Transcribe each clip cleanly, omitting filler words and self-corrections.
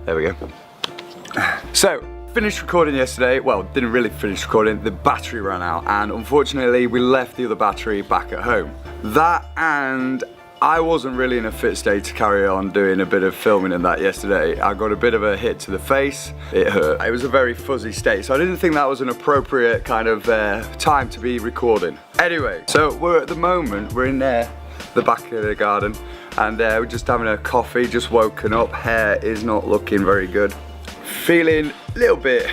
There we go. So, finished recording yesterday. Well, didn't really finish recording. The battery ran out, and unfortunately we left the other battery back at home. That, and I wasn't really in a fit state to carry on doing a bit of filming in that yesterday. I got a bit of a hit to the face. It hurt. It was a very fuzzy state, so I didn't think that was an appropriate kind of time to be recording. Anyway, so we're at the moment, we're in the back of the garden, and we're just having a coffee, just woken up. Hair is not looking very good. Feeling a little bit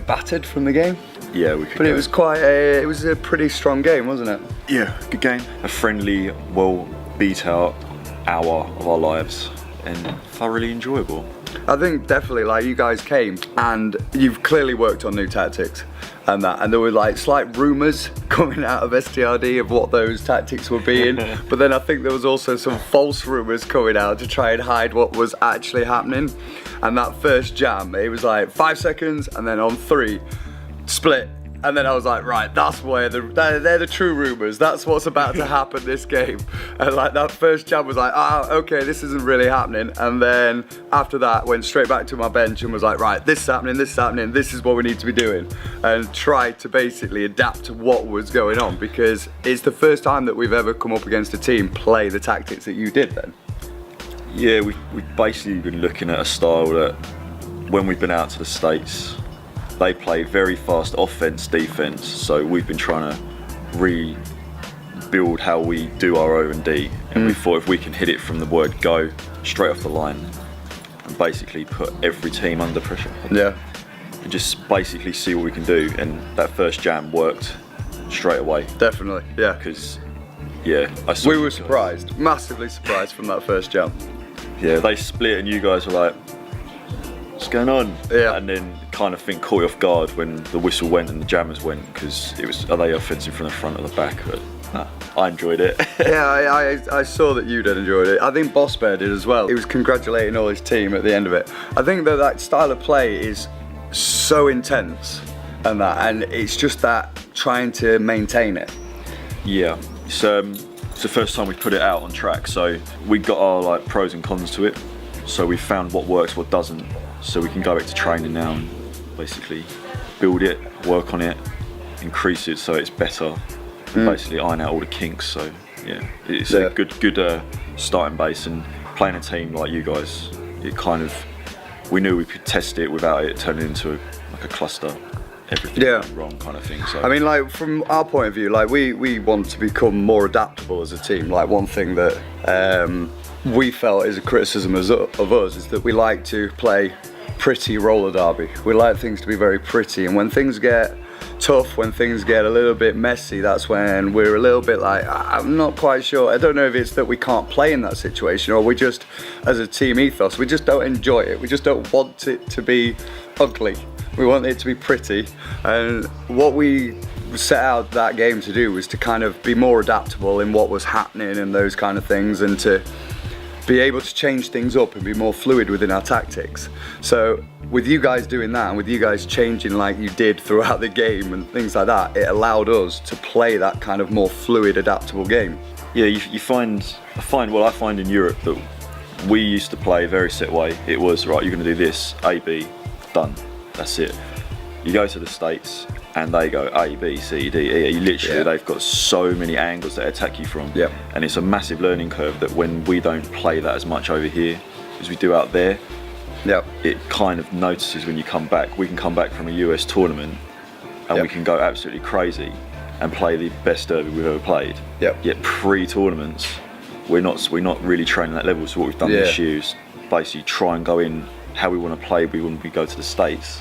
battered from the game. Yeah, but it was quite a, it was a pretty strong game, wasn't it? Yeah, good game. A friendly, well beat out hour of our lives, and thoroughly enjoyable. I think definitely, like, you guys came and you've clearly worked on new tactics and that, and there were like slight rumours coming out of SDRD of what those tactics were being, but then I think there was also some false rumours coming out to try and hide what was actually happening. And that first jam, it was like 5 seconds, and then on 3, split. And then I was like, right, that's where they're the true rumours. That's what's about to happen this game. And like that first jab was like, okay, this isn't really happening. And then after that, went straight back to my bench and was like, right, this is happening, this is what we need to be doing. And tried to basically adapt to what was going on, because it's the first time that we've ever come up against a team play the tactics that you did then. Yeah, we've basically been looking at a style that, when we've been out to the States, they play very fast offense, defense, so we've been trying to rebuild how we do our O&D, and we thought if we can hit it from the word go, straight off the line, and basically put every team under pressure. Yeah. And just basically see what we can do, and that first jam worked straight away. Definitely, yeah. Because, yeah, we were surprised, massively surprised from that first jam. Yeah, they split and you guys were like, what's going on? Yeah. And then kind of think caught you off guard when the whistle went and the jammers went, because it was, are they offensive from the front or the back? But nah, I enjoyed it. Yeah, I saw that you did enjoy it. I think Boss Bear did as well. He was congratulating all his team at the end of it. I think that style of play is so intense, and it's just that trying to maintain it. Yeah, it's the first time we put it out on track, so we got our like pros and cons to it. So we found what works, what doesn't, so we can go back to training now and basically build it, work on it, increase it so it's better, and basically iron out all the kinks. So yeah, it's a good starting base, and playing a team like you guys, it kind of, we knew we could test it without it turning into like a cluster, everything wrong kind of thing. So I mean, like, from our point of view, like we want to become more adaptable as a team. Like, one thing that we felt is a criticism of us is that we like to play pretty roller derby. We like things to be very pretty, and when things get tough, when things get a little bit messy, that's when we're a little bit like, I'm not quite sure. I don't know if it's that we can't play in that situation, or we just, as a team ethos, we just don't enjoy it. We just don't want it to be ugly. We want it to be pretty, and what we set out that game to do was to kind of be more adaptable in what was happening and those kind of things, and to be able to change things up and be more fluid within our tactics. So with you guys doing that, and with you guys changing like you did throughout the game and things like that, it allowed us to play that kind of more fluid, adaptable game. Yeah, I find in Europe that we used to play a very set way. It was, right, you're going to do this, A, B, done, that's it. You go to the States and they go A, B, C, D, E. Literally, they've got so many angles they attack you from. Yeah. And it's a massive learning curve that when we don't play that as much over here as we do out there, it kind of notices when you come back. We can come back from a US tournament and we can go absolutely crazy and play the best derby we've ever played. Yet pre-tournaments, we're not really training that level. So what we've done this year is basically try and go in how we want to play when we go to the States,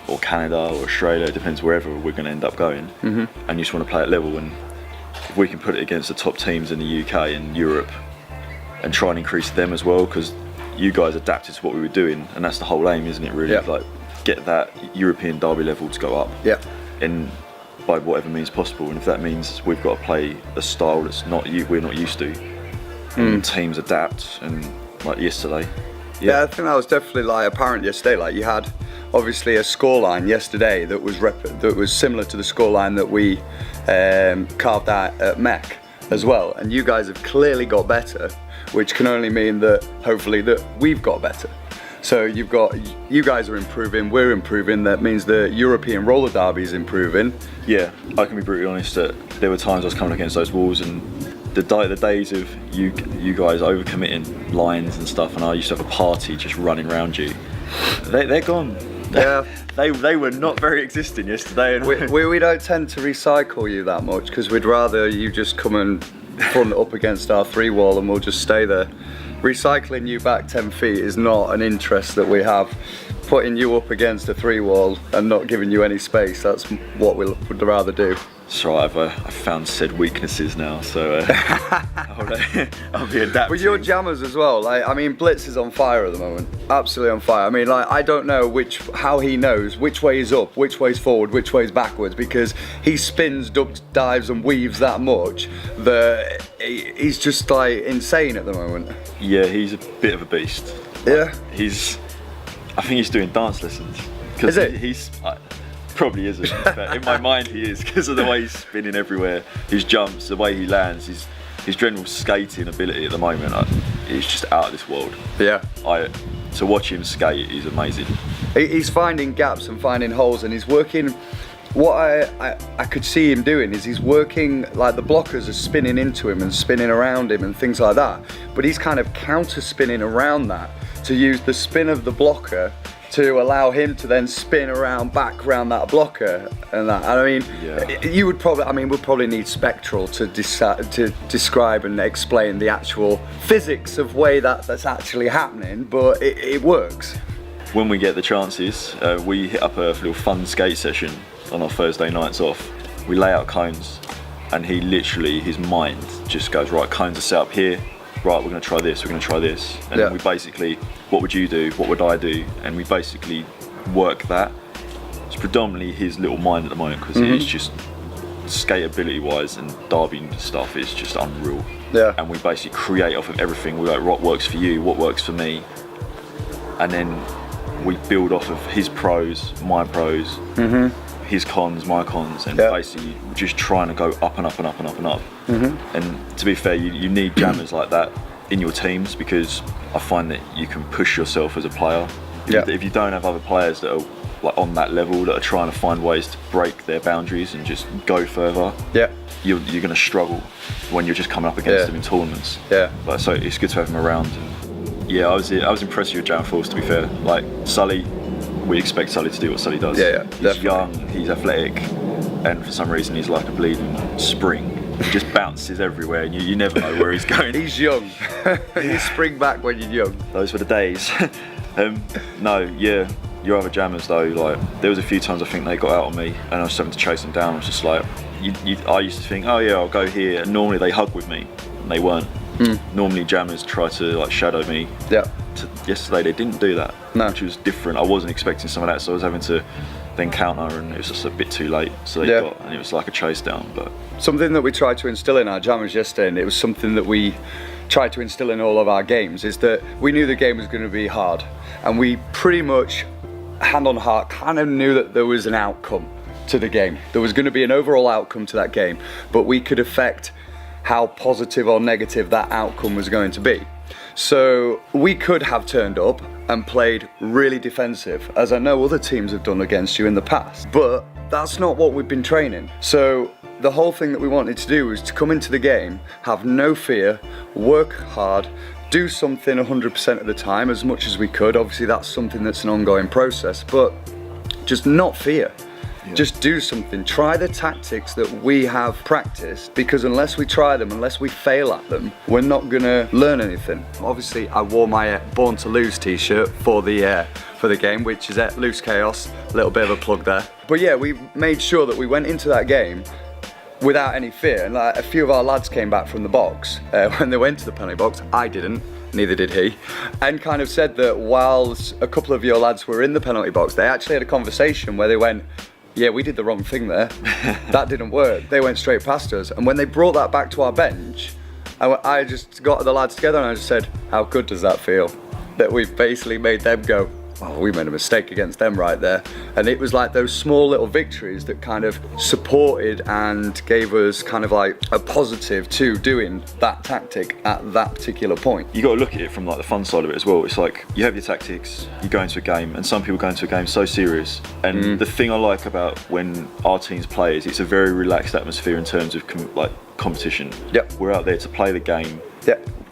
or Canada, or Australia, it depends wherever we're going to end up going, and you just want to play at level. And if we can put it against the top teams in the UK and Europe and try and increase them as well, because you guys adapted to what we were doing, and that's the whole aim, isn't it, really? Like, get that European derby level to go up, and by whatever means possible. And if that means we've got to play a style that's we're not used to, and teams adapt, and like yesterday. Yeah, I think that was definitely like apparent yesterday. Like, you had obviously a scoreline yesterday that was similar to the scoreline that we carved out at Mech as well, and you guys have clearly got better, which can only mean that hopefully that we've got better. So you've got, you guys are improving, we're improving, that means the European roller derby is improving. Yeah, I can be brutally honest that there were times I was coming against those walls, and the days of you guys overcommitting lines and stuff, and I used to have a party just running around you, they're gone. Yeah. They were not very existing yesterday. And we don't tend to recycle you that much, because we'd rather you just come and front up against our 3 wall and we'll just stay there. Recycling you back 10 feet is not an interest that we have. Putting you up against a 3 wall and not giving you any space, that's what we would rather do. So I've found said weaknesses now, so I'll be adapting. With your jammers as well, like, I mean, Blitz is on fire at the moment, absolutely on fire. I mean, like, I don't know how he knows which way is up, which way is forward, which way is backwards, because he spins, ducks, dives and weaves that much that he's just like insane at the moment. Yeah, he's a bit of a beast. Yeah. I think he's doing dance lessons. Is it? He's probably isn't. In my mind he is, because of the way he's spinning everywhere, his jumps, the way he lands, his general skating ability at the moment, it's just out of this world. Yeah. To watch him skate is amazing. He's finding gaps and finding holes, and he's working. What I could see him doing is he's working, like, the blockers are spinning into him and spinning around him and things like that, but he's kind of counter spinning around that to use the spin of the blocker to allow him to then spin back around that blocker and that. And I mean, yeah. You would probably, I mean, we'll probably need Spectral to describe and explain the actual physics of way that's actually happening, but it works. When we get the chances, we hit up a little fun skate session on our Thursday nights off. We lay out cones, and he literally, his mind just goes, right, cones are set up here, right, we're going to try this, we're going to try this, and then we basically, what would you do, what would I do, and we basically work that. It's predominantly his little mind at the moment, because it's just skateability wise and derby stuff is just unreal. Yeah. And we basically create off of everything. We're like, what works for you, what works for me, and then we build off of his pros, my pros, his cons, my cons, and basically just trying to go up and up and up and up and up. And to be fair, you need jammers like that in your teams, because I find that you can push yourself as a player. If you don't have other players that are like on that level, that are trying to find ways to break their boundaries and just go further, you're going to struggle when you're just coming up against them in tournaments. But so it's good to have him around. And I was impressed with your jam force, to be fair. Like Sully, we expect Sully to do what Sully does. He's young, he's athletic, and for some reason he's like a bleeding spring. He just bounces everywhere, and you never know where he's going. He's young. You spring back when you're young. Those were the days. Your other jammers though, like, there was a few times I think they got out on me, and I was having to chase them down. I was just like, I used to think, oh yeah, I'll go here, and normally they hug with me, and they weren't. Normally jammers try to like shadow me. Yesterday they didn't do that, which was different. I wasn't expecting some of that, so I was having to then counter, and it was just a bit too late. So they got, and it was like a chase down. But something that we tried to instill in our jammers yesterday, and it was something that we tried to instill in all of our games, is that we knew the game was going to be hard, and we pretty much, hand on heart, kind of knew that there was an outcome to the game. There was going to be an overall outcome to that game, but we could affect how positive or negative that outcome was going to be. So we could have turned up and played really defensive, as I know other teams have done against you in the past, but that's not what we've been training. So the whole thing that we wanted to do was to come into the game, have no fear, work hard, do something 100% of the time, as much as we could. Obviously that's something that's an ongoing process, but just not fear. Just do something, try the tactics that we have practiced, because unless we try them, unless we fail at them, we're not gonna learn anything. Obviously I wore my Born to Lose t-shirt for the game, which is at Loose Chaos, a little bit of a plug there. But yeah, we made sure that we went into that game without any fear, and like, a few of our lads came back from the box when they went to the penalty box. I didn't, neither did he, and kind of said that whilst a couple of your lads were in the penalty box, they actually had a conversation where they went, yeah, we did the wrong thing there. That didn't work. They went straight past us. And when they brought that back to our bench, I just got the lads together and I just said, how good does that feel? That we've basically made them go, oh, we made a mistake against them right there. And it was like those small little victories that kind of supported and gave us kind of like a positive to doing that tactic at that particular point. You got to look at it from like the fun side of it as well. It's like you have your tactics, you go into a game, and some people go into a game so serious. And the thing I like about when our teams play is it's a very relaxed atmosphere in terms of competition. Yep. We're out there to play the game,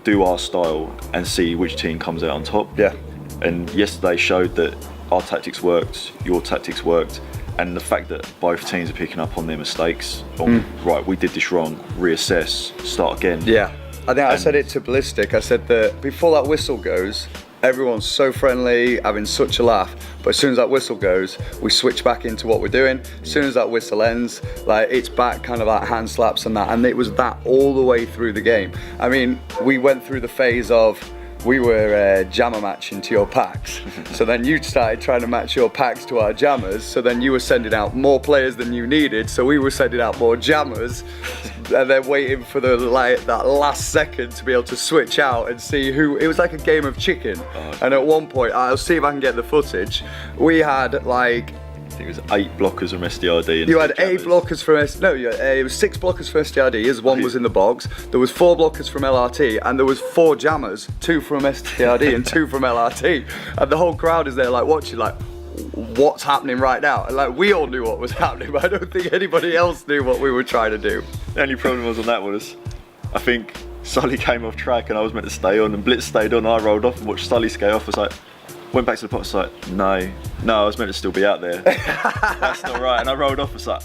do our style, and see which team comes out on top. Yeah. And yesterday showed that our tactics worked, your tactics worked, and the fact that both teams are picking up on their mistakes. Right, we did this wrong. Reassess, start again. Yeah. I think I said it to Ballistic. I said that before that whistle goes, everyone's so friendly, having such a laugh. But as soon as that whistle goes, we switch back into what we're doing. As soon as that whistle ends, like it's back kind of like hand slaps and that. And it was that all the way through the game. I mean, we went through the phase of we were jammer matching to your packs. So then you started trying to match your packs to our jammers. So then you were sending out more players than you needed. So we were sending out more jammers, and then waiting for the that last second to be able to switch out and see who. It was like a game of chicken. And at one point, I'll see if I can get the footage. We had like, I think it was 8 blockers from SDRD. And you had 8 blockers from it was 6 blockers from SDRD, as one was in the box. There was 4 blockers from LRT, and there was 4 jammers, 2 from SDRD and 2 from LRT. And the whole crowd is there like watching, like, what's happening right now? And like we all knew what was happening, but I don't think anybody else knew what we were trying to do. The only problem was on that was, I think Sully came off track and I was meant to stay on, and Blitz stayed on. I rolled off and watched Sully skate off. I was like, went back to the pot, I was like, no, I was meant to still be out there. That's not right. And I rolled off, I was like,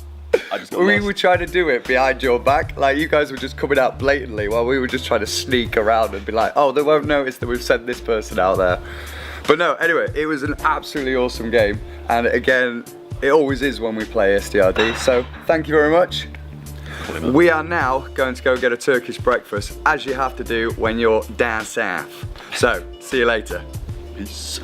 I just got we lost. were trying to do it behind your back. Like you guys were just coming out blatantly while we were just trying to sneak around and be like, oh, they won't notice that we've sent this person out there. But no, anyway, it was an absolutely awesome game. And again, it always is when we play SDRD. So thank you very much. We are now going to go get a Turkish breakfast, as you have to do when you're down south. So, see you later. Peace.